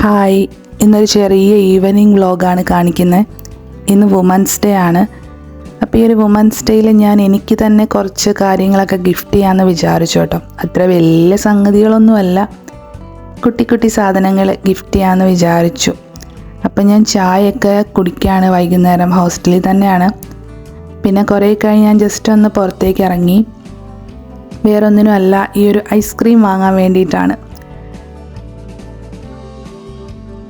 Hi, ഇന്നൊരു ചെറിയ evening വ്ലോഗാണ് കാണിക്കുന്നത്. ഇന്ന് വുമൻസ് ഡേ ആണ്. അപ്പോൾ ഈ ഒരു വുമൻസ് ഡേയിൽ ഞാൻ എനിക്ക് തന്നെ കുറച്ച് കാര്യങ്ങളൊക്കെ ഗിഫ്റ്റ് ചെയ്യാമെന്ന് വിചാരിച്ചു കേട്ടോ. അത്ര വലിയ സംഗതികളൊന്നുമല്ല, കുട്ടി കുട്ടി സാധനങ്ങൾ ഗിഫ്റ്റ് ചെയ്യാമെന്ന് വിചാരിച്ചു. അപ്പം ഞാൻ ചായയൊക്കെ കുടിക്കുകയാണ്, വൈകുന്നേരം ഹോസ്റ്റലിൽ തന്നെയാണ്. പിന്നെ കുറേ കഴിഞ്ഞ് ഞാൻ ജസ്റ്റ് ഒന്ന് പുറത്തേക്ക് ഇറങ്ങി. വേറൊന്നിനുമല്ല, ഈ ഒരു ഐസ്ക്രീം വാങ്ങാൻ വേണ്ടിയിട്ടാണ്.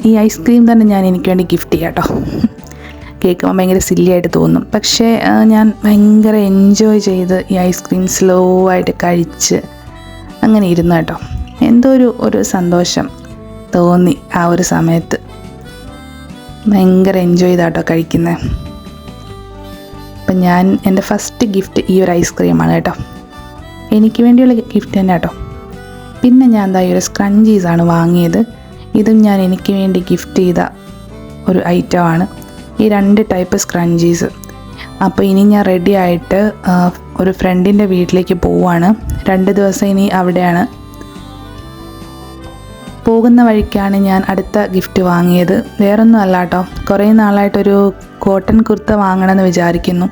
ഈ ഐസ്ക്രീം തന്നെ ഞാൻ എനിക്ക് വേണ്ടി ഗിഫ്റ്റ് ചെയ്യാം കേട്ടോ. കേൾക്കുമ്പോൾ ഭയങ്കര സില്ലിയായിട്ട് തോന്നും, പക്ഷേ ഞാൻ ഭയങ്കര എൻജോയ് ചെയ്ത് ഈ ഐസ്ക്രീം സ്ലോ ആയിട്ട് കഴിച്ച് അങ്ങനെ ഇരുന്നു കേട്ടോ. എന്തോ ഒരു സന്തോഷം തോന്നി ആ ഒരു സമയത്ത്. ഭയങ്കര എൻജോയ് ചെയ്താട്ടോ കഴിക്കുന്നത്. അപ്പം ഞാൻ എൻ്റെ ഫസ്റ്റ് ഗിഫ്റ്റ് ഈ ഒരു ഐസ്ക്രീമാണ് കേട്ടോ. എനിക്ക് വേണ്ടിയുള്ള ഗിഫ്റ്റ് തന്നെ കേട്ടോ. പിന്നെ ഞാൻ എന്താ ഈ ഒരു സ്ക്രഞ്ചീസാണ് വാങ്ങിയത്. ഇതും ഞാൻ എനിക്ക് വേണ്ടി ഗിഫ്റ്റ് ചെയ്ത ഒരു ഐറ്റമാണ്. ഈ 2 ടൈപ്പ് സ്ക്രഞ്ചീസ്. അപ്പോൾ ഇനി ഞാൻ റെഡി ആയിട്ട് ഒരു ഫ്രണ്ടിൻ്റെ വീട്ടിലേക്ക് പോവുകയാണ്. 2 ദിവസം ഇനി അവിടെയാണ്. പോകുന്ന വഴിക്കാണ് ഞാൻ അടുത്ത ഗിഫ്റ്റ് വാങ്ങിയത്. വേറൊന്നും അല്ല കേട്ടോ, കുറേ നാളായിട്ടൊരു കോട്ടൺ കുർത്ത വാങ്ങണമെന്ന് വിചാരിക്കുന്നു.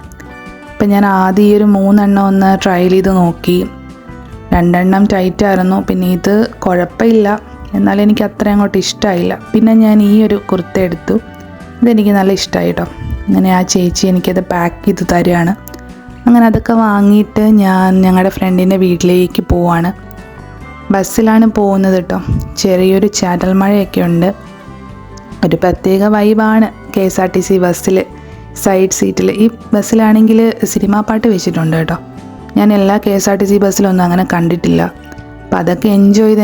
അപ്പം ഞാൻ ആദ്യം ഈ ഒരു 3 എണ്ണം ഒന്ന് ട്രയൽ ചെയ്ത് നോക്കി. 2 എണ്ണം ടൈറ്റായിരുന്നു. പിന്നെ ഇത് കുഴപ്പമില്ല, എന്നാൽ എനിക്ക് അത്ര അങ്ങോട്ട് ഇഷ്ടമായില്ല. പിന്നെ ഞാൻ ഈ ഒരു കുർത്ത എടുത്തു. ഇതെനിക്ക് നല്ല ഇഷ്ടമായി കേട്ടോ. അങ്ങനെ ആ ചേച്ചി എനിക്കത് പാക്ക് ചെയ്ത് തരികയാണ്. അങ്ങനെ അതൊക്കെ വാങ്ങിയിട്ട് ഞാൻ ഞങ്ങളുടെ ഫ്രണ്ടിൻ്റെ വീട്ടിലേക്ക് പോവാണ്. ബസ്സിലാണ് പോകുന്നത് കേട്ടോ. ചെറിയൊരു ചാറ്റൽ മഴയൊക്കെ ഉണ്ട്. ഒരു പ്രത്യേക വൈബാണ് KSRTC ബസ്സിൽ, സൈഡ് സീറ്റിൽ. ഈ ബസ്സിലാണെങ്കിൽ സിനിമാ പാട്ട് വെച്ചിട്ടുണ്ട് കേട്ടോ. ഞാൻ എല്ലാ KSRTC ബസ്സിലൊന്നും അങ്ങനെ കണ്ടിട്ടില്ല. അപ്പോൾ അതൊക്കെ എൻജോയ്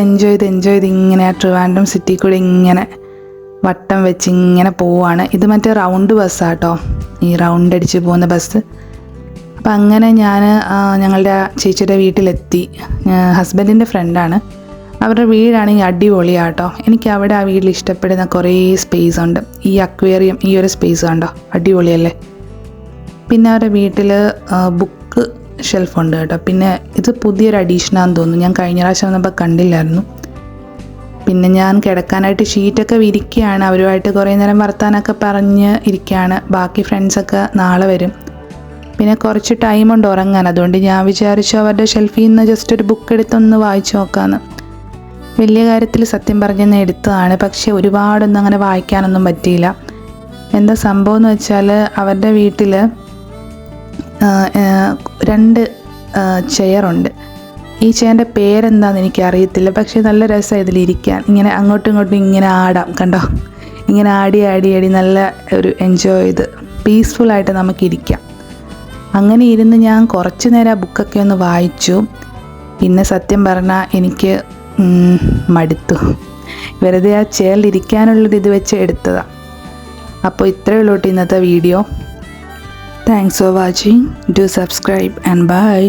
ചെയ്ത് ഇങ്ങനെ ട്രിവാൻഡ്രം സിറ്റി കൂടെ ഇങ്ങനെ വട്ടം വെച്ച് ഇങ്ങനെ പോവാണ്. ഇത് മറ്റേ റൗണ്ട് ബസ്സാണ് കേട്ടോ, ഈ റൗണ്ട് അടിച്ച് പോകുന്ന ബസ്. അപ്പം അങ്ങനെ ഞാൻ ഞങ്ങളുടെ ചേച്ചിയുടെ വീട്ടിലെത്തി. ഹസ്ബൻഡിൻ്റെ ഫ്രണ്ടാണ്. അവരുടെ വീടാണെങ്കിൽ അടിപൊളിയാണ് കേട്ടോ. എനിക്ക് അവിടെ ആ വീട്ടിൽ ഇഷ്ടപ്പെടുന്ന കുറേ സ്പേസ് ഉണ്ട്. ഈ അക്വേറിയം, ഈ ഒരു സ്പേസ് കണ്ടോ, അടിപൊളിയല്ലേ. പിന്നെ അവരുടെ വീട്ടിൽ ബുക്ക് ഷെൽഫുണ്ട് കേട്ടോ. പിന്നെ ഇത് പുതിയൊരു അഡീഷനാണെന്ന് തോന്നുന്നു, ഞാൻ കഴിഞ്ഞ പ്രാവശ്യം വന്നപ്പോൾ കണ്ടില്ലായിരുന്നു. പിന്നെ ഞാൻ കിടക്കാനായിട്ട് ഷീറ്റൊക്കെ വിരിക്കുകയാണ്. അവരുമായിട്ട് കുറേ നേരം വർത്താനൊക്കെ പറഞ്ഞ് ഇരിക്കുകയാണ്. ബാക്കി ഫ്രണ്ട്സൊക്കെ നാളെ വരും. പിന്നെ കുറച്ച് ടൈമുണ്ട് ഉറങ്ങാൻ. അതുകൊണ്ട് ഞാൻ വിചാരിച്ചു അവരുടെ ഷെൽഫിൽ നിന്ന് ജസ്റ്റ് ഒരു ബുക്ക് എടുത്തൊന്ന് വായിച്ചു നോക്കാമെന്ന്. വലിയ കാര്യത്തിൽ സത്യം പറഞ്ഞെന്ന് എടുത്തതാണ്, പക്ഷേ ഒരുപാടൊന്നും അങ്ങനെ വായിക്കാനൊന്നും പറ്റിയില്ല. എന്താ സംഭവം എന്ന് വെച്ചാൽ അവരുടെ വീട്ടിൽ 2 ചെയറുണ്ട്. ഈ ചെയറിൻ്റെ പേരെന്താണെന്ന് എനിക്കറിയത്തില്ല, പക്ഷേ നല്ല രസമാണ് ഇതിലിരിക്കാൻ. ഇങ്ങനെ അങ്ങോട്ടും ഇങ്ങോട്ടും ഇങ്ങനെ ആടാം, കണ്ടോ. ഇങ്ങനെ ആടി നല്ല ഒരു എൻജോയ് ചെയ്ത് പീസ്ഫുള്ളായിട്ട് നമുക്കിരിക്കാം. അങ്ങനെ ഇരുന്ന് ഞാൻ കുറച്ച് നേരം ആ ബുക്കൊക്കെ ഒന്ന് വായിച്ചു. പിന്നെ സത്യം പറഞ്ഞാൽ എനിക്ക് മടുത്തു. വെറുതെ ആ ചെയറിലിരിക്കാനുള്ളൊരു ഇത് വെച്ച് എടുത്തതാണ്. അപ്പോൾ ഇത്രയേ ഉള്ളൂ ഇന്നത്തെ video. Thanks for watching. Do subscribe and bye.